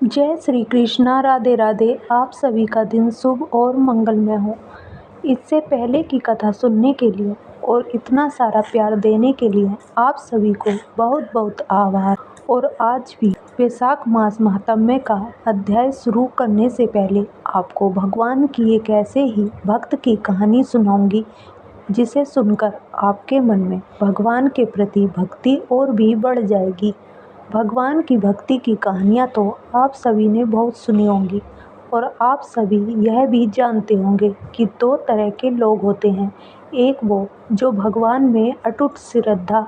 जय श्री कृष्णा, राधे राधे। आप सभी का दिन शुभ और मंगलमय हो। इससे पहले की कथा सुनने के लिए और इतना सारा प्यार देने के लिए आप सभी को बहुत बहुत आभार। और आज भी वैशाख मास महात्म्य का अध्याय शुरू करने से पहले आपको भगवान की एक ऐसे ही भक्त की कहानी सुनाऊंगी जिसे सुनकर आपके मन में भगवान के प्रति भक्ति और भी बढ़ जाएगी। भगवान की भक्ति की कहानियाँ तो आप सभी ने बहुत सुनी होंगी और आप सभी यह भी जानते होंगे कि दो तरह के लोग होते हैं। एक वो जो भगवान में अटूट श्रद्धा,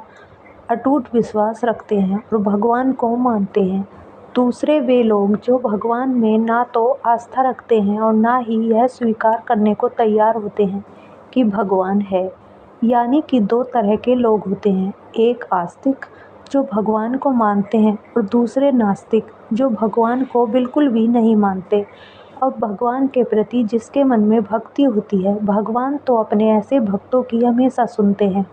अटूट विश्वास रखते हैं और भगवान को मानते हैं। दूसरे वे लोग जो भगवान में ना तो आस्था रखते हैं और ना ही यह स्वीकार करने को तैयार होते हैं कि भगवान है। यानी कि दो तरह के लोग होते हैं, एक आस्तिक जो भगवान को मानते हैं और दूसरे नास्तिक जो भगवान को बिल्कुल भी नहीं मानते। अब भगवान के प्रति जिसके मन में भक्ति होती है, भगवान तो अपने ऐसे भक्तों की हमेशा सुनते हैं।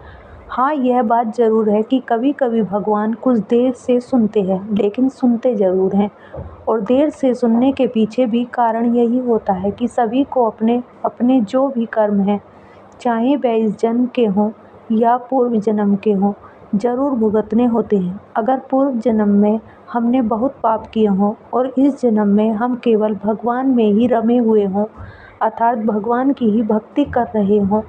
हाँ, यह बात ज़रूर है कि कभी कभी भगवान कुछ देर से सुनते हैं, लेकिन सुनते ज़रूर हैं। और देर से सुनने के पीछे भी कारण यही होता है कि सभी को अपने अपने जो भी कर्म हैं, चाहे वह इस जन्म के हों या पूर्व जन्म के हों, जरूर भुगतने होते हैं। अगर पूर्व जन्म में हमने बहुत पाप किए हों और इस जन्म में हम केवल भगवान में ही रमे हुए हों, अर्थात भगवान की ही भक्ति कर रहे हों,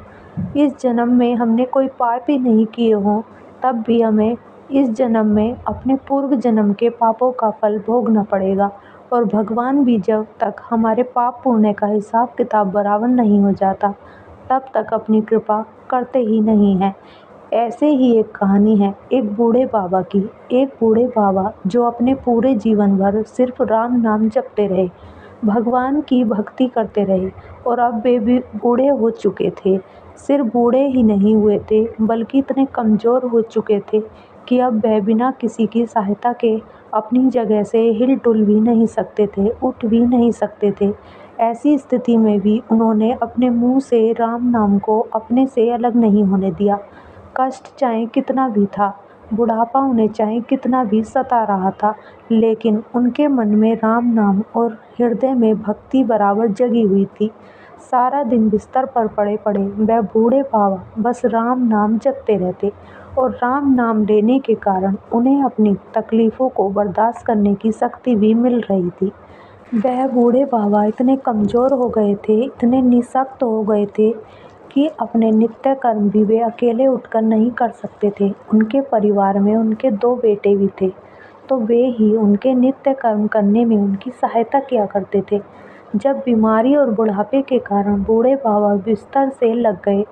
इस जन्म में हमने कोई पाप ही नहीं किए हों, तब भी हमें इस जन्म में अपने पूर्व जन्म के पापों का फल भोगना पड़ेगा। और भगवान भी जब तक हमारे पाप पुण्य का हिसाब किताब बराबर नहीं हो जाता, तब तक अपनी कृपा करते ही नहीं हैं। ऐसे ही एक कहानी है एक बूढ़े बाबा की। एक बूढ़े बाबा जो अपने पूरे जीवन भर सिर्फ राम नाम जपते रहे, भगवान की भक्ति करते रहे और अब वे भी बूढ़े हो चुके थे। सिर्फ बूढ़े ही नहीं हुए थे, बल्कि इतने कमज़ोर हो चुके थे कि अब वह बिना किसी की सहायता के अपनी जगह से हिल डुल भी नहीं सकते थे, उठ भी नहीं सकते थे। ऐसी स्थिति में भी उन्होंने अपने मुंह से राम नाम को अपने से अलग नहीं होने दिया। कष्ट चाहे कितना भी था, बुढ़ापा उन्हें चाहे कितना भी सता रहा था, लेकिन उनके मन में राम नाम और हृदय में भक्ति बराबर जगी हुई थी। सारा दिन बिस्तर पर पड़े पड़े वह बूढ़े बाबा बस राम नाम जपते रहते और राम नाम लेने के कारण उन्हें अपनी तकलीफ़ों को बर्दाश्त करने की शक्ति भी मिल रही थी। वह बूढ़े बाबा इतने कमज़ोर हो गए थे, इतने निःशक्त हो गए थे कि अपने नित्य कर्म भी वे अकेले उठकर नहीं कर सकते थे। उनके परिवार में उनके दो बेटे भी थे, तो वे ही उनके नित्य कर्म करने में उनकी सहायता किया करते थे। जब बीमारी और बुढ़ापे के कारण बूढ़े बाबा बिस्तर से लग गए,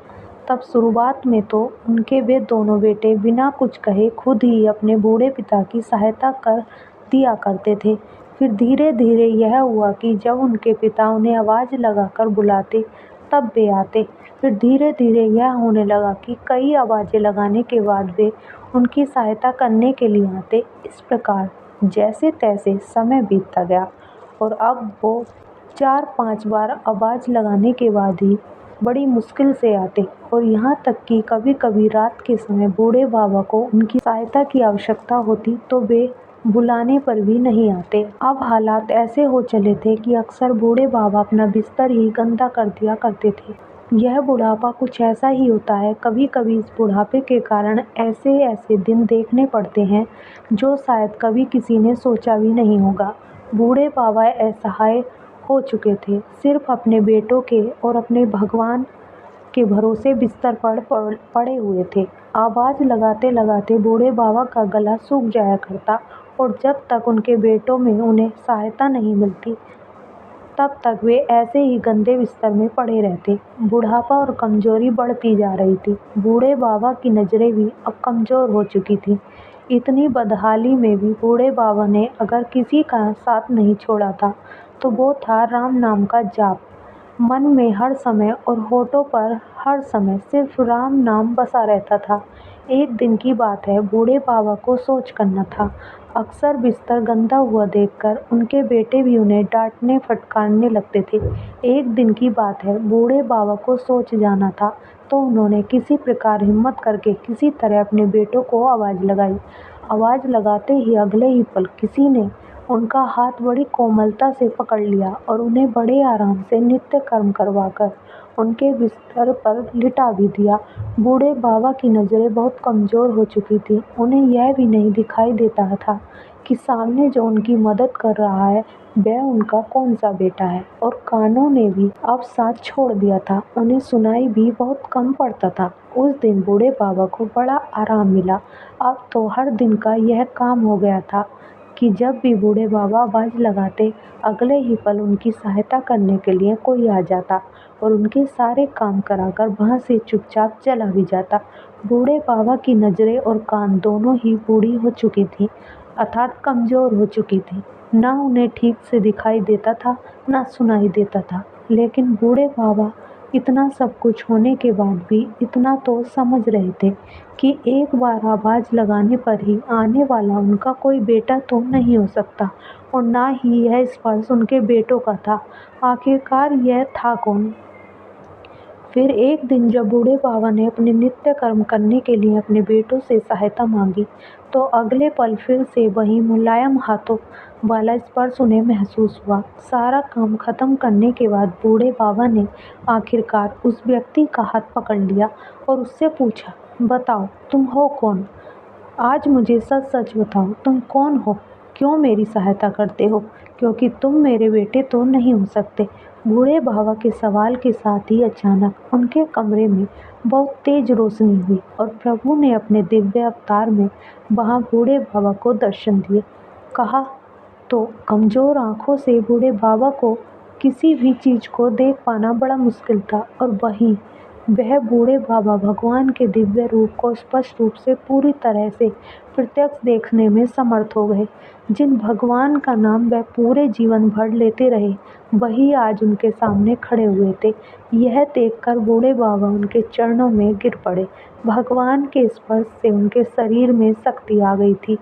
तब शुरुआत में तो उनके वे दोनों बेटे बिना कुछ कहे खुद ही अपने बूढ़े पिता की सहायता कर दिया करते थे। फिर धीरे धीरे यह हुआ कि जब उनके पिता उन्हें आवाज़ लगाकर बुलाते, तब वे आते। फिर धीरे धीरे यह होने लगा कि कई आवाज़ें लगाने के बाद वे उनकी सहायता करने के लिए आते। इस प्रकार जैसे तैसे समय बीतता गया और अब वो 4-5 बार आवाज़ लगाने के बाद ही बड़ी मुश्किल से आते। और यहाँ तक कि कभी कभी रात के समय बूढ़े बाबा को उनकी सहायता की आवश्यकता होती तो वे बुलाने पर भी नहीं आते। अब हालात ऐसे हो चले थे कि अक्सर बूढ़े बाबा अपना बिस्तर ही गंदा कर दिया करते थे। यह बुढ़ापा कुछ ऐसा ही होता है। कभी कभी इस बुढ़ापे के कारण ऐसे ऐसे दिन देखने पड़ते हैं जो शायद कभी किसी ने सोचा भी नहीं होगा। बूढ़े बाबा असहाय हो चुके थे, सिर्फ अपने बेटों के और अपने भगवान के भरोसे बिस्तर पर पड़े हुए थे। आवाज़ लगाते लगाते बूढ़े बाबा का गला सूख जाया करता और जब तक उनके बेटों में उन्हें सहायता नहीं मिलती, तब तक वे ऐसे ही गंदे बिस्तर में पड़े रहते। बुढ़ापा और कमज़ोरी बढ़ती जा रही थी। बूढ़े बाबा की नज़रें भी अब कमज़ोर हो चुकी थीं। इतनी बदहाली में भी बूढ़े बाबा ने अगर किसी का साथ नहीं छोड़ा था, तो वो था राम नाम का जाप। मन में हर समय और होठों पर हर समय सिर्फ राम नाम बसा रहता था। एक दिन की बात है, बूढ़े बाबा को सोच करना था। अक्सर बिस्तर गंदा हुआ देखकर उनके बेटे भी उन्हें डांटने फटकारने लगते थे। एक दिन की बात है, बूढ़े बाबा को सोच जाना था, तो उन्होंने किसी प्रकार हिम्मत करके किसी तरह अपने बेटों को आवाज़ लगाई। आवाज़ लगाते ही अगले ही पल किसी ने उनका हाथ बड़ी कोमलता से पकड़ लिया और उन्हें बड़े आराम से नित्य कर्म करवाकर उनके बिस्तर पर लिटा भी दिया। बूढ़े बाबा की नज़रें बहुत कमज़ोर हो चुकी थीं। उन्हें यह भी नहीं दिखाई देता था कि सामने जो उनकी मदद कर रहा है वह उनका कौन सा बेटा है, और कानों ने भी अब साथ छोड़ दिया था। उन्हें सुनाई भी बहुत कम पड़ता था। उस दिन बूढ़े बाबा को बड़ा आराम मिला। अब तो हर दिन का यह काम हो गया था कि जब भी बूढ़े बाबा आवाज़ लगाते, अगले ही पल उनकी सहायता करने के लिए कोई आ जाता और उनके सारे काम कराकर वहाँ से चुपचाप चला भी जाता। बूढ़े बाबा की नज़रें और कान दोनों ही बूढ़ी हो चुकी थीं, अर्थात कमज़ोर हो चुकी थीं। ना उन्हें ठीक से दिखाई देता था, ना सुनाई देता था। लेकिन बूढ़े बाबा इतना सब कुछ होने के बाद भी इतना तो समझ रहे थे कि एक बार आवाज़ लगाने पर ही आने वाला उनका कोई बेटा तो नहीं हो सकता, और ना ही यह स्पर्श उनके बेटों का था। आखिरकार यह था कौन? फिर एक दिन जब बूढ़े बाबा ने अपने नित्य कर्म करने के लिए अपने बेटों से सहायता मांगी, तो अगले पल फिर से वही मुलायम हाथों वाला स्पर्श उन्हें महसूस हुआ। सारा काम खत्म करने के बाद बूढ़े बाबा ने आखिरकार उस व्यक्ति का हाथ पकड़ लिया और उससे पूछा, बताओ तुम हो कौन? आज मुझे सच सच बताओ, तुम कौन हो? क्यों मेरी सहायता करते हो? क्योंकि तुम मेरे बेटे तो नहीं हो सकते। बूढ़े बाबा के सवाल के साथ ही अचानक उनके कमरे में बहुत तेज रोशनी हुई और प्रभु ने अपने दिव्य अवतार में वहाँ बूढ़े बाबा को दर्शन दिए। कहा तो कमज़ोर आंखों से बूढ़े बाबा को किसी भी चीज़ को देख पाना बड़ा मुश्किल था, और वहीं वह बूढ़े बाबा भगवान के दिव्य रूप को स्पष्ट रूप से पूरी तरह से प्रत्यक्ष देखने में समर्थ हो गए। जिन भगवान का नाम वह पूरे जीवन भर लेते रहे, वही आज उनके सामने खड़े हुए थे। यह देखकर बूढ़े बाबा उनके चरणों में गिर पड़े। भगवान के स्पर्श से उनके शरीर में शक्ति आ गई थी,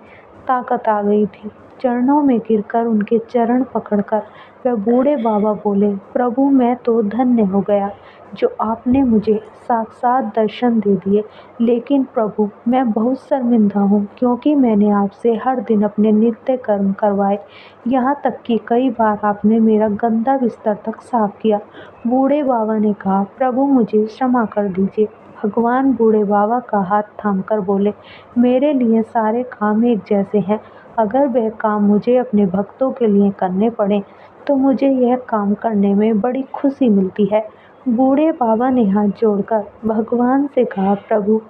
ताकत आ गई थी। चरणों में गिरकर उनके चरण पकड़कर वह बूढ़े बाबा बोले, प्रभु मैं तो धन्य हो गया जो आपने मुझे साक्षात दर्शन दे दिए। लेकिन प्रभु मैं बहुत शर्मिंदा हूँ, क्योंकि मैंने आपसे हर दिन अपने नित्य कर्म करवाए, यहाँ तक कि कई बार आपने मेरा गंदा बिस्तर तक साफ किया। बूढ़े बाबा ने कहा, प्रभु मुझे क्षमा कर दीजिए। भगवान बूढ़े बाबा का हाथ थामकर बोले, मेरे लिए सारे काम एक जैसे हैं। अगर वह काम मुझे अपने भक्तों के लिए करने पड़े तो मुझे यह काम करने में बड़ी खुशी मिलती है। बूढ़े बाबा ने हाथ जोड़कर भगवान से कहा, प्रभु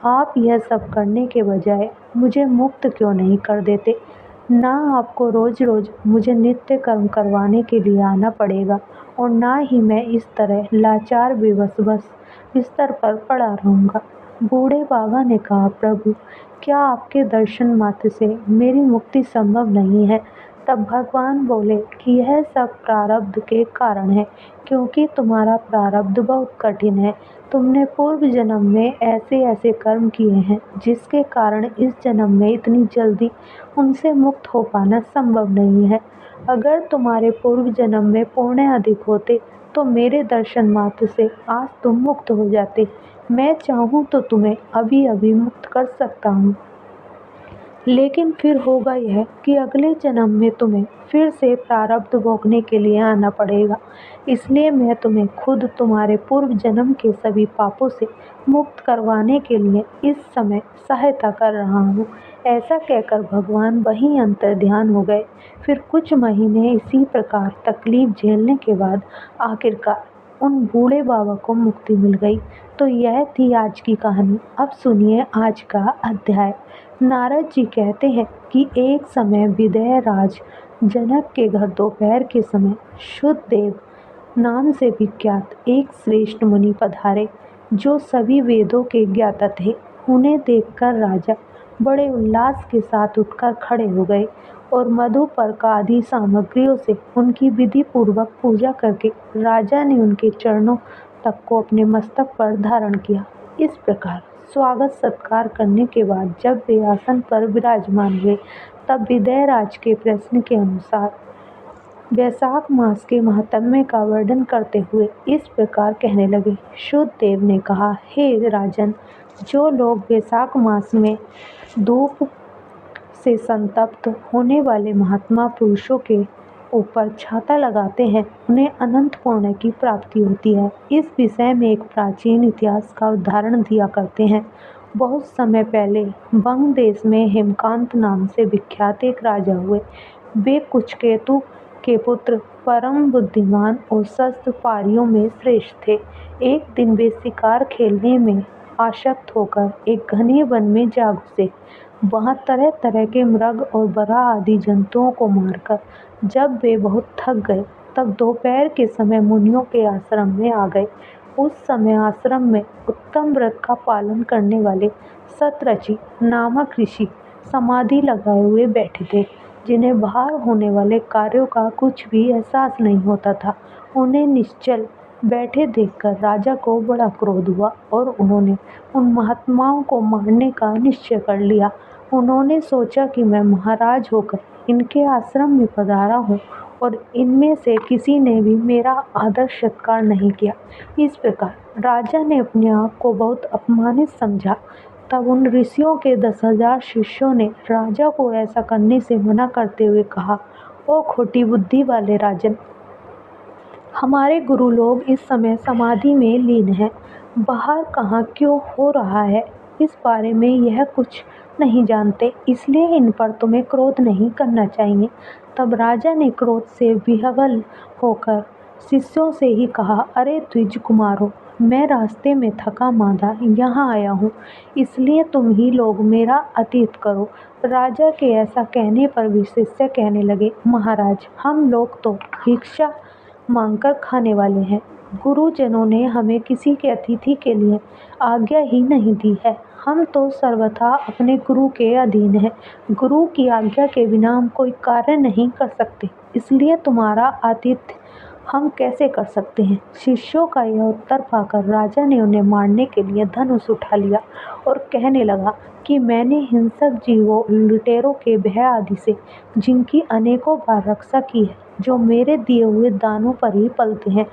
आप यह सब करने के बजाय मुझे मुक्त क्यों नहीं कर देते? ना आपको रोज रोज मुझे नित्य कर्म करवाने के लिए आना पड़ेगा, और ना ही मैं इस तरह लाचार बेबस बस बिस्तर पर पड़ा रहूँगा। बूढ़े बाबा ने कहा, प्रभु क्या आपके दर्शन मात्र से मेरी मुक्ति संभव नहीं है? तब भगवान बोले कि यह सब प्रारब्ध के कारण है, क्योंकि तुम्हारा प्रारब्ध बहुत कठिन है। तुमने पूर्व जन्म में ऐसे ऐसे कर्म किए हैं जिसके कारण इस जन्म में इतनी जल्दी उनसे मुक्त हो पाना संभव नहीं है। अगर तुम्हारे पूर्व जन्म में पुण्य अधिक होते तो मेरे दर्शन मात्र से आज तुम मुक्त हो जाते। मैं चाहूँ तो तुम्हें अभी अभी मुक्त कर सकता हूँ, लेकिन फिर होगा यह कि अगले जन्म में तुम्हें फिर से प्रारब्ध भोगने के लिए आना पड़ेगा। इसलिए मैं तुम्हें खुद तुम्हारे पूर्व जन्म के सभी पापों से मुक्त करवाने के लिए इस समय सहायता कर रहा हूँ। ऐसा कहकर भगवान वहीं अंतर्ध्यान हो गए। फिर कुछ महीने इसी प्रकार तकलीफ झेलने के बाद आखिरकार उन बूढ़े बाबा को मुक्ति मिल गई। तो यह थी आज की कहानी। अब सुनिए आज का अध्याय। नारद जी कहते हैं कि एक समय विदेह राज जनक के घर दोपहर के समय शुद्धदेव नाम से विख्यात एक श्रेष्ठ मुनि पधारे, जो सभी वेदों के ज्ञाता थे। उन्हें देखकर राजा बड़े उल्लास के साथ उठकर खड़े हो गए और मधुपर्क आदि सामग्रियों से उनकी विधि पूर्वक पूजा करके राजा ने उनके चरणों तक को अपने मस्तक पर धारण किया। इस प्रकार स्वागत सत्कार करने के बाद जब वे आसन पर विराजमान हुए, तब विदेहराज के प्रश्न के अनुसार वैशाख मास के महात्म्य का वर्णन करते हुए इस प्रकार कहने लगे। शुद्धदेव ने कहा, हे राजन, जो लोग वैशाख मास में धूप से संतप्त होने वाले महात्मा पुरुषों के ऊपर छाता लगाते हैं, उन्हें अनंत पुण्य की प्राप्ति होती है। इस विषय में एक प्राचीन इतिहास का उदाहरण दिया करते हैं। बहुत समय पहले बंग देश में हेमकांत नाम से विख्यात एक राजा हुए। वे कुचकेतु के पुत्र, परम बुद्धिमान और शस्त्र पारियों में श्रेष्ठ थे। एक दिन वे शिकार खेलने में आसक्त होकर एक घने वन में जा घुसे। वहाँ तरह तरह के मृग और बरहा आदि जंतुओं को मारकर जब वे बहुत थक गए, तब दोपहर के समय मुनियों के आश्रम में आ गए। उस समय आश्रम में उत्तम व्रत का पालन करने वाले सतरची नामक ऋषि समाधि लगाए हुए बैठे थे, जिन्हें बाहर होने वाले कार्यों का कुछ भी एहसास नहीं होता था। उन्हें निश्चल बैठे देखकर राजा को बड़ा क्रोध हुआ और उन्होंने उन महात्माओं को मारने का निश्चय कर लिया। उन्होंने सोचा कि मैं महाराज होकर इनके आश्रम में पधारा हूँ और इनमें से किसी ने भी मेरा आदर सत्कार नहीं किया। इस प्रकार राजा ने अपने आप को बहुत अपमानित समझा। तब उन ऋषियों के 10,000 शिष्यों ने राजा को ऐसा करने से मना करते हुए कहा, ओ खोटी बुद्धि वाले राजन, हमारे गुरु लोग इस समय समाधि में लीन हैं। बाहर कहाँ क्यों हो रहा है, इस बारे में यह कुछ नहीं जानते, इसलिए इन पर तुम्हें क्रोध नहीं करना चाहिए। तब राजा ने क्रोध से विह्वल होकर शिष्यों से ही कहा, अरे द्विज कुमारों, मैं रास्ते में थका मांदा यहाँ आया हूँ, इसलिए तुम ही लोग मेरा अतीत करो। राजा के ऐसा कहने पर भी शिष्य कहने लगे, महाराज, हम लोग तो भिक्षा मांगकर खाने वाले हैं। गुरुजनों ने हमें किसी के अतिथि के लिए आज्ञा ही नहीं दी है। हम तो सर्वथा अपने गुरु के अधीन हैं। गुरु की आज्ञा के बिना हम कोई कार्य नहीं कर सकते, इसलिए तुम्हारा आतिथ्य हम कैसे कर सकते हैं। शिष्यों का यह उत्तर पाकर राजा ने उन्हें मारने के लिए धनुष उठा लिया और कहने लगा कि मैंने हिंसक जीवों, लुटेरों के भय आदि से जिनकी अनेकों बार रक्षा की है, जो मेरे दिए हुए दानों पर ही पलते हैं,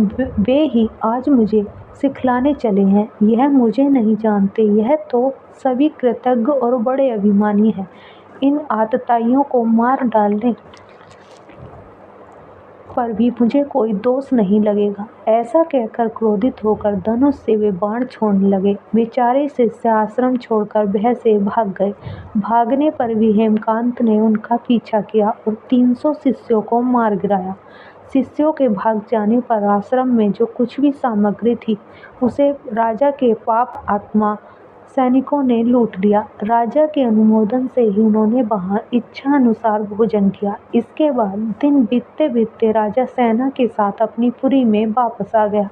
वे ही आज मुझे सिखलाने चले हैं। यह मुझे नहीं जानते, यह तो सभी कृतज्ञ और बड़े अभिमानी हैं। इन आतताइयों को मार डालने पर भी मुझे कोई दोष नहीं लगेगा। ऐसा कहकर क्रोधित होकर धनुष से वे बाण छोड़ने लगे। बेचारे शिष्य आश्रम छोड़कर भय से भाग गए। भागने पर भी हेमकांत ने उनका पीछा किया और 300 शिष्यों को मार गिराया। शिष्यों के भाग जाने पर आश्रम में जो कुछ भी सामग्री थी, उसे राजा के पाप आत्मा सैनिकों ने लूट लिया। राजा के अनुमोदन से ही उन्होंने वहां इच्छा अनुसार भोजन किया। इसके बाद दिन बीतते बीतते राजा सेना के साथ अपनी पुरी में वापस आ गया।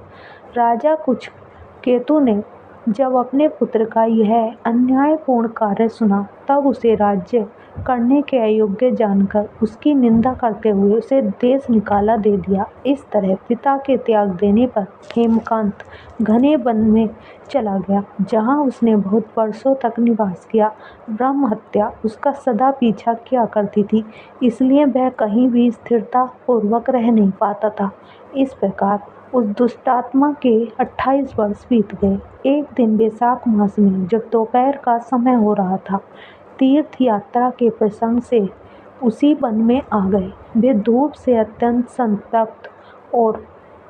राजा कुचकेतु ने जब अपने पुत्र का यह अन्यायपूर्ण कार्य सुना, तब उसे राज्य करने के अयोग्य जानकर उसकी निंदा करते हुए उसे देश निकाला दे दिया। इस तरह पिता के त्याग देने पर हेमकांत घने वन में चला गया, जहाँ उसने बहुत वर्षों तक निवास किया। ब्रह्म हत्या उसका सदा पीछा किया करती थी, इसलिए वह कहीं भी स्थिरता पूर्वक रह नहीं पाता था। इस प्रकार उस दुष्टात्मा के 28 वर्ष बीत गए। एक दिन वैशाख मास में जब दोपहर का समय हो रहा था, तीर्थ यात्रा के प्रसंग से उसी वन में आ गए। वे धूप से अत्यंत संतप्त और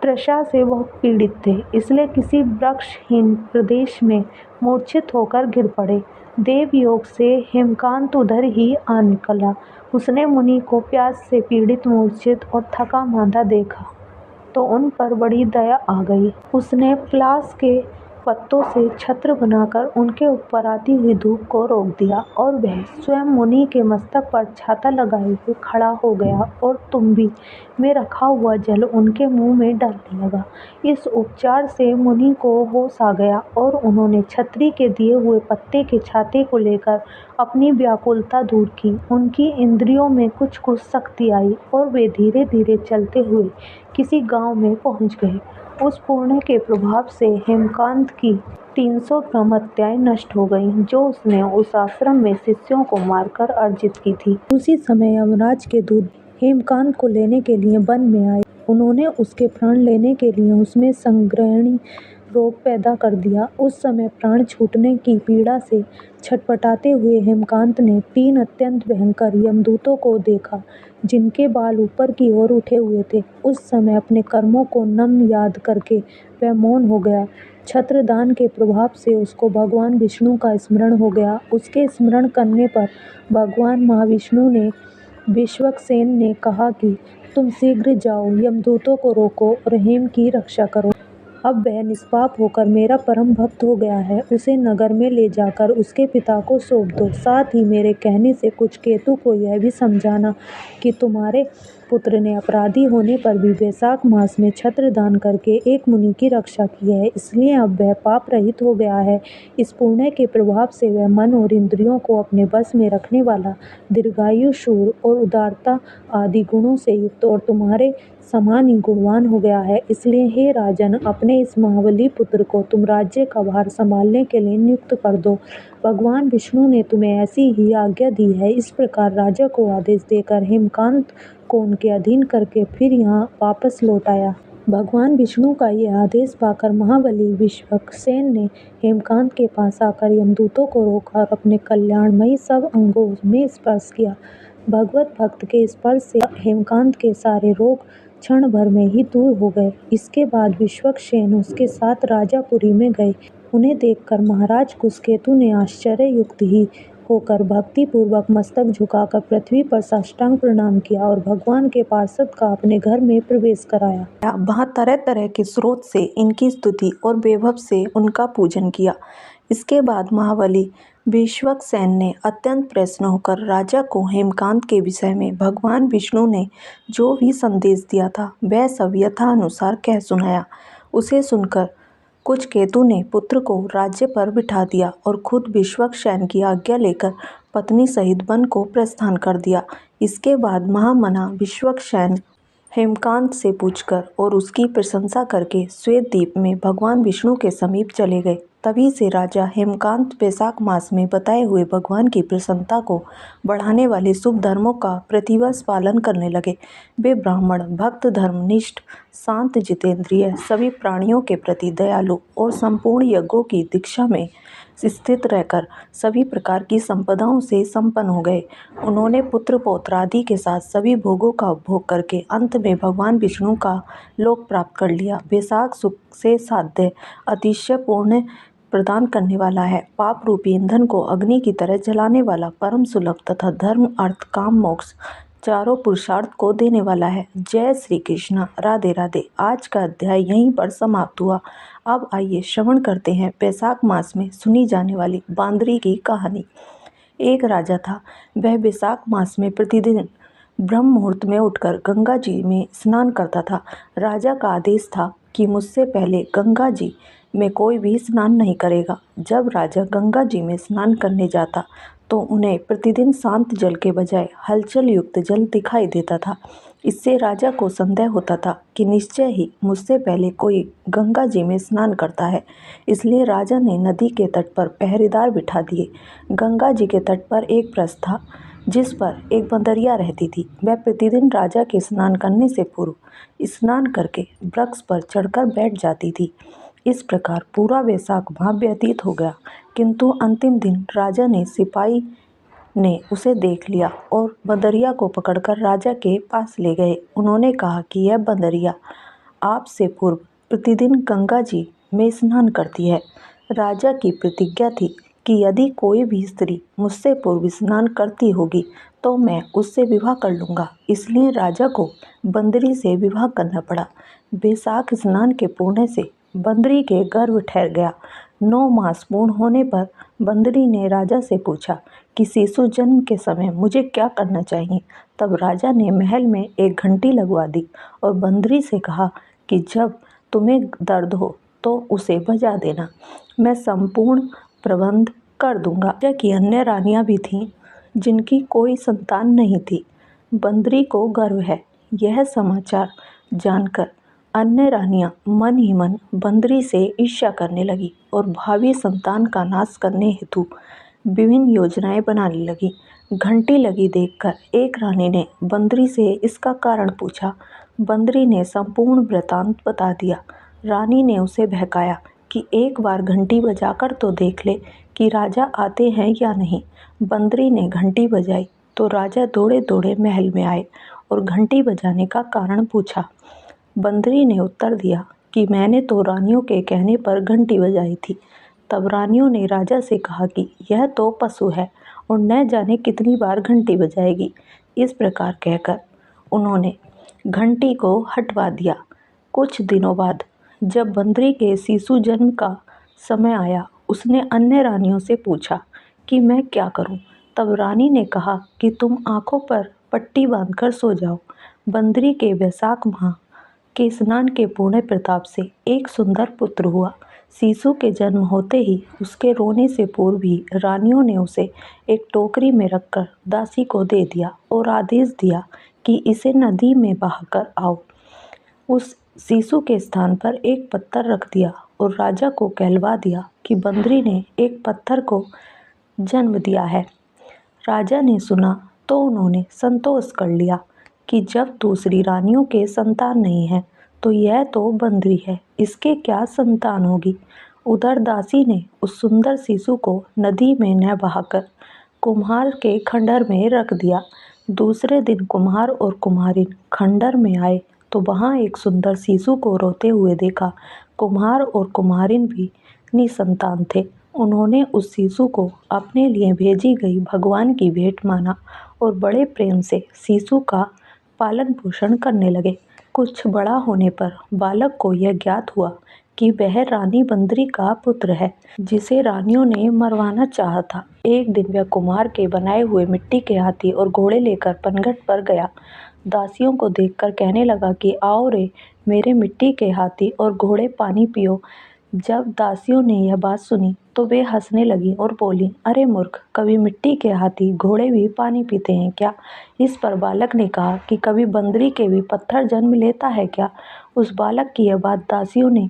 तृषा से बहुत पीड़ित थे, इसलिए किसी वृक्षहीन प्रदेश में मूर्छित होकर गिर पड़े। देवयोग से हेमकांत उधर ही आ निकला। उसने मुनि को प्यास से पीड़ित, मूर्छित और थका मांदा देखा तो उन पर बड़ी दया आ गई। उसने पलाश के पत्तों से छत्र बनाकर उनके ऊपर आती हुई धूप को रोक दिया और वह स्वयं मुनि के मस्तक पर छाता लगाए हुए खड़ा हो गया और तुम्बी में रखा हुआ जल उनके मुंह में डालने लगा। इस उपचार से मुनि को होश आ गया और उन्होंने छत्री के दिए हुए पत्ते के छाते को लेकर अपनी व्याकुलता दूर की। उनकी इंद्रियों में कुछ कुछ शक्ति आई और वे धीरे धीरे चलते हुए किसी गांव में पहुंच गए। उस पुण्य के प्रभाव से हेमकांत की 300 ब्रह्महत्याएं नष्ट हो गईं, जो उसने उस आश्रम में शिष्यों को मारकर अर्जित की थी। उसी समय यमराज के दूत हेमकांत को लेने के लिए वन में आए। उन्होंने उसके प्राण लेने के लिए उसमें संग्रहणी रोग पैदा कर दिया। उस समय प्राण छूटने की पीड़ा से छटपटाते हुए हेमकांत ने 3 अत्यंत भयंकर यमदूतों को देखा, जिनके बाल ऊपर की ओर उठे हुए थे। उस समय अपने कर्मों को नम याद करके वह मौन हो गया। छत्रदान के प्रभाव से उसको भगवान विष्णु का स्मरण हो गया। उसके स्मरण करने पर भगवान महाविष्णु ने विश्वक्सेन ने कहा कि तुम शीघ्र जाओ, यमदूतों को रोको और हेम की रक्षा करो। अब वह निष्पाप होकर मेरा परम भक्त हो गया है। उसे नगर में ले जाकर उसके पिता को सौंप दो। साथ ही मेरे कहने से कुछ केतु को यह भी समझाना कि तुम्हारे पुत्र ने अपराधी होने पर भी वैशाख मास में छत्रदान करके एक मुनि की रक्षा की है, इसलिए अब वह पाप रहित हो गया है। इस पुण्य के प्रभाव से वह मन और इंद्रियों को अपने बस में रखने वाला, दीर्घायु, शूर और उदारता आदि गुणों से युक्त और तुम्हारे समान ही गुणवान हो गया है। इसलिए हे राजन, अपने इस महाबली पुत्र को तुम राज्य का भार संभालने के लिए नियुक्त कर दो। भगवान विष्णु ने तुम्हें ऐसी ही आज्ञा दी है। इस प्रकार राजा को आदेश देकर हेमकांत को उनके अधीन करके फिर यहाँ वापस लौट आया। भगवान विष्णु का यह आदेश पाकर महाबली विश्वक्सेन ने हेमकांत के पास आकर यमदूतों को रोका और अपने कल्याणमयी सब अंगों में स्पर्श किया। भगवत भक्त के स्पर्श से हेमकांत के सारे रोग क्षण भर में ही दूर हो गए। इसके बाद विश्वक्सेन उसके साथ राजापुरी में गए। उन्हें देखकर महाराज कुशकेतु ने आश्चर्ययुक्त ही होकर भक्तिपूर्वक मस्तक झुकाकर पृथ्वी पर साष्टांग प्रणाम किया और भगवान के पार्षद का अपने घर में प्रवेश कराया। वहाँ तरह तरह के स्रोत से इनकी स्तुति और वैभव से उनका पूजन किया। इसके बाद महाबली विश्वक्सेन ने अत्यंत प्रसन्न होकर राजा को हेमकांत के विषय में भगवान विष्णु ने जो भी संदेश दिया था वह सब यथानुसार कह सुनाया। उसे सुनकर कुछ केतु ने पुत्र को राज्य पर बिठा दिया और खुद विश्वक्सेन की आज्ञा लेकर पत्नी सहित वन को प्रस्थान कर दिया। इसके बाद महामना विश्वक्सेन हेमकांत से पूछकर और उसकी प्रशंसा करके श्वेतद्वीप में भगवान विष्णु के समीप चले गए। तभी से राजा हेमकांत वैशाख मास में बताए हुए भगवान की प्रसन्नता को बढ़ाने वाले शुभ धर्मों का प्रतिवर्ष पालन करने लगे। वे ब्राह्मण, भक्त, धर्मनिष्ठ, शांत, जितेंद्रिय, सभी प्राणियों के प्रति दयालु और संपूर्ण यज्ञों की दीक्षा में स्थित रहकर सभी प्रकार की संपदाओं से संपन्न हो गए। उन्होंने पुत्र पौत्र आदि के साथ सभी भोगों का उपभोग करके अंत में भगवान विष्णु का लोक प्राप्त कर लिया। वैशाख सुख से साध्य अतिशय पूर्ण प्रदान करने वाला है, पाप रूपी ईंधन को अग्नि की तरह जलाने वाला, परम सुलभ तथा धर्म, अर्थ, काम, मोक्ष चारों पुरुषार्थ को देने वाला है। जय श्री कृष्ण। राधे राधे। आज का अध्याय यहीं पर समाप्त हुआ। अब आइए श्रवण करते हैं वैशाख मास में सुनी जाने वाली बांदरी की कहानी। एक राजा था। वह वैशाख मास में प्रतिदिन ब्रह्म मुहूर्त में उठकर गंगा जी में स्नान करता था। राजा का आदेश था कि मुझसे पहले गंगा जी में कोई भी स्नान नहीं करेगा। जब राजा गंगा जी में स्नान करने जाता तो उन्हें प्रतिदिन शांत जल के बजाय हलचल युक्त जल दिखाई देता था। इससे राजा को संदेह होता था कि निश्चय ही मुझसे पहले कोई गंगा जी में स्नान करता है। इसलिए राजा ने नदी के तट पर पहरेदार बिठा दिए। गंगा जी के तट पर एक प्रस्थ था जिस पर एक बंदरिया रहती थी। वह प्रतिदिन राजा के स्नान करने से पूर्व स्नान करके वृक्ष पर चढ़कर बैठ जाती थी। इस प्रकार पूरा वैशाख माह व्यतीत हो गया, किंतु अंतिम दिन राजा ने सिपाही ने उसे देख लिया और बंदरिया को पकड़कर राजा के पास ले गए। उन्होंने कहा कि यह बंदरिया आपसे पूर्व प्रतिदिन गंगा जी में स्नान करती है। राजा की प्रतिज्ञा थी कि यदि कोई भी स्त्री मुझसे पूर्व स्नान करती होगी तो मैं उससे विवाह कर लूँगा। इसलिए राजा को बंदरी से विवाह करना पड़ा। वैशाख स्नान के पुण्य से बंदरी के गर्भ ठहर गया। 9 मास पूर्ण होने पर बंदरी ने राजा से पूछा कि शिशु जन्म के समय मुझे क्या करना चाहिए। तब राजा ने महल में एक घंटी लगवा दी और बंदरी से कहा कि जब तुम्हें दर्द हो तो उसे बजा देना, मैं संपूर्ण प्रबंध कर दूंगा। राजा की अन्य रानियां भी थीं जिनकी कोई संतान नहीं थी। बंदरी को गर्व है। यह समाचार जानकर अन्य रानियां मन ही मन बंदरी से ईर्ष्या करने लगी और भावी संतान का नाश करने हेतु विभिन्न योजनाएं बनाने लगी। घंटी लगी देखकर एक रानी ने बंदरी से इसका कारण पूछा। बंदरी ने संपूर्ण वृतांत बता दिया। रानी ने उसे बहकाया कि एक बार घंटी बजाकर तो देख ले कि राजा आते हैं या नहीं। बंदरी ने घंटी बजाई तो राजा दौड़े दौड़े महल में आए और घंटी बजाने का कारण पूछा। बंदरी ने उत्तर दिया कि मैंने तो रानियों के कहने पर घंटी बजाई थी। तब रानियों ने राजा से कहा कि यह तो पशु है और न जाने कितनी बार घंटी बजाएगी। इस प्रकार कहकर उन्होंने घंटी को हटवा दिया। कुछ दिनों बाद जब बंदरी के शिशु जन्म का समय आया, उसने अन्य रानियों से पूछा कि मैं क्या करूं। तब रानी ने कहा कि तुम आंखों पर पट्टी बांधकर सो जाओ। बंदरी के वैशाख माह के स्नान के पुण्य प्रताप से एक सुंदर पुत्र हुआ। शिशु के जन्म होते ही उसके रोने से पूर्व ही रानियों ने उसे एक टोकरी में रखकर दासी को दे दिया और आदेश दिया कि इसे नदी में बहाकर आओ। उस शिशु के स्थान पर एक पत्थर रख दिया और राजा को कहलवा दिया कि बंदरी ने एक पत्थर को जन्म दिया है। राजा ने सुना तो उन्होंने संतोष कर लिया कि जब दूसरी रानियों के संतान नहीं है तो यह तो बंदरी है, इसके क्या संतान होगी। उधर दासी ने उस सुंदर शिशु को नदी में न बहाकर कुम्हार के खंडर में रख दिया। दूसरे दिन कुम्हार और कुम्हारिन खंडर में आए तो वहाँ एक सुंदर शिशु को रोते हुए देखा। कुम्हार और कुम्हारिन भी निसंतान थे। उन्होंने उस शिशु को अपने लिए भेजी गई भगवान की भेंट माना और बड़े प्रेम से शिशु का पालन पोषण करने लगे। कुछ बड़ा होने पर बालक को यह ज्ञात हुआ कि वह रानी बंदरी का पुत्र है, जिसे रानियों ने मरवाना चाहा था। एक दिन वह कुम्हार के बनाए हुए मिट्टी के हाथी और घोड़े लेकर पनघट पर गया। दासियों को देखकर कहने लगा कि आओ रे मेरे मिट्टी के हाथी और घोड़े, पानी पियो। जब दासियों ने यह बात सुनी तो वे हंसने लगी और बोली, अरे मूर्ख, कभी मिट्टी के हाथी घोड़े भी पानी पीते हैं क्या। इस पर बालक ने कहा कि कभी बंदरी के भी पत्थर जन्म लेता है क्या। उस बालक की यह बात दासियों ने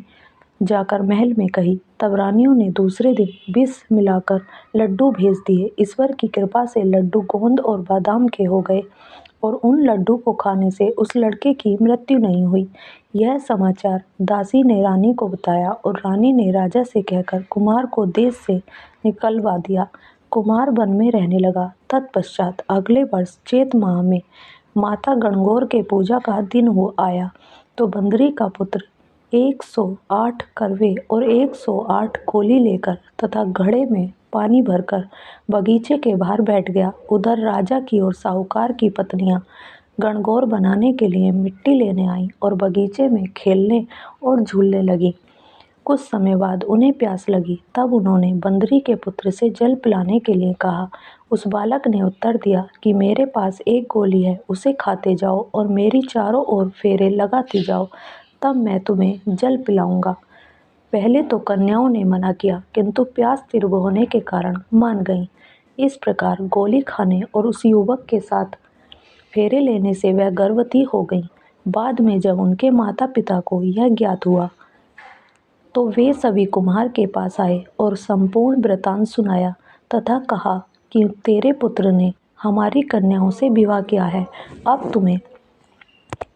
जाकर महल में कही। तब रानियों ने दूसरे दिन विष मिलाकर लड्डू भेज दिए। ईश्वर की कृपा से लड्डू गोंद और बादाम के हो गए और उन लड्डू को खाने से उस लड़के की मृत्यु नहीं हुई। यह समाचार दासी ने रानी को बताया और रानी ने राजा से कहकर कुमार को देश से निकलवा दिया। कुमार वन में रहने लगा। तत्पश्चात अगले वर्ष चैत माह में माता गणगौर के पूजा का दिन हो आया तो बंदरी का पुत्र 108 करवे और 108 कोली लेकर तथा घड़े में पानी भरकर बगीचे के बाहर बैठ गया। उधर राजा की और साहूकार की पत्नियां गणगौर बनाने के लिए मिट्टी लेने आईं और बगीचे में खेलने और झूलने लगीं। कुछ समय बाद उन्हें प्यास लगी। तब उन्होंने बंदरी के पुत्र से जल पिलाने के लिए कहा। उस बालक ने उत्तर दिया कि मेरे पास एक गोली है, उसे खाते जाओ और मेरी चारों ओर फेरे लगाते जाओ, तब मैं तुम्हें जल पिलाऊंगा। पहले तो कन्याओं ने मना किया, किंतु प्यास तीव्र होने के कारण मान गईं। इस प्रकार गोली खाने और उस युवक के साथ फेरे लेने से वह गर्भवती हो गईं। बाद में जब उनके माता पिता को यह ज्ञात हुआ तो वे सभी कुम्हार के पास आए और संपूर्ण वृतांत सुनाया तथा कहा कि तेरे पुत्र ने हमारी कन्याओं से विवाह किया है, अब तुम्हें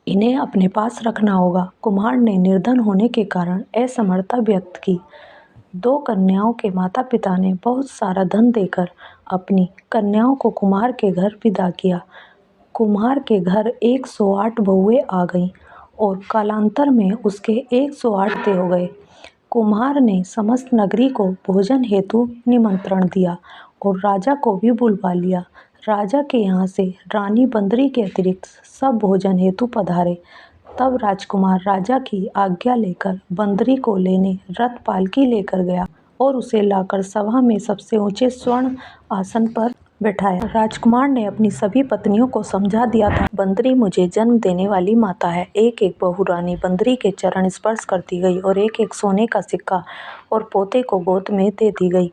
इन्हें अपने पास रखना होगा। कुम्हार ने निर्धन होने के कारण असमर्थता व्यक्त की। 2 कन्याओं के माता पिता ने बहुत सारा धन देकर अपनी कन्याओं को कुम्हार के घर विदा किया। कुम्हार के घर 108 बहुएं आ गईं और कालांतर में उसके 108 दे हो गए। कुम्हार ने समस्त नगरी को भोजन हेतु निमंत्रण दिया और राजा को भी बुलवा लिया। राजा के यहाँ से रानी बंदरी के अतिरिक्त सब भोजन हेतु पधारे। तब राजकुमार राजा की आज्ञा लेकर बंदरी को लेने रथ पालकी लेकर गया और उसे लाकर सभा में सबसे ऊंचे स्वर्ण आसन पर बैठाया। राजकुमार ने अपनी सभी पत्नियों को समझा दिया था, बंदरी मुझे जन्म देने वाली माता है। एक एक बहू रानी बंदरी के चरण स्पर्श करती गई और एक एक सोने का सिक्का और पोते को गोद में दे दी गई।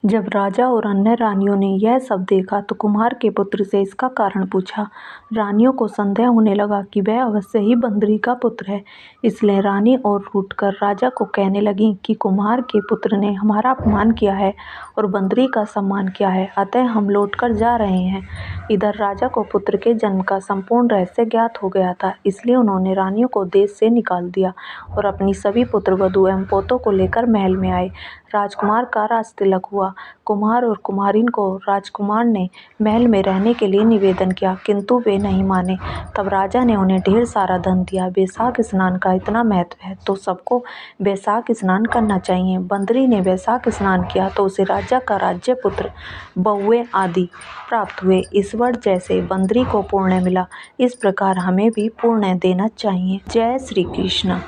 जब राजा और अन्य रानियों ने यह सब देखा तो कुम्हार के पुत्र से इसका कारण पूछा। रानियों को संदेह होने लगा कि वह अवश्य ही बंदरी का पुत्र है, इसलिए रानी और रूठकर राजा को कहने लगीं कि कुम्हार के पुत्र ने हमारा अपमान किया है और बंदरी का सम्मान किया है, अतः हम लौटकर जा रहे हैं। इधर राजा को पुत्र के जन्म का संपूर्ण रहस्य ज्ञात हो गया था, इसलिए उन्होंने रानियों को देश से निकाल दिया और अपनी सभी पुत्र वधू एवं पोतों को लेकर महल में आए। राजकुमार का राजतिलक हुआ। कुम्हार और कुम्हारिन को राजकुमार ने महल में रहने के लिए निवेदन किया, किंतु वे नहीं माने। तब राजा ने उन्हें ढेर सारा धन दिया। बैसाख स्नान का इतना महत्व है तो सबको बैसाख स्नान करना चाहिए। बंदरी ने बैसाख स्नान किया तो उसे राजा का राज्य, पुत्र, बहुएं आदि प्राप्त हुए। ईश्वर जैसे बंदरी को पुण्य मिला, इस प्रकार हमें भी पुण्य देना चाहिए। जय श्री कृष्ण।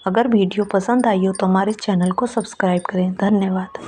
अगर वीडियो पसंद आई हो तो हमारे चैनल को सब्सक्राइब करें। धन्यवाद।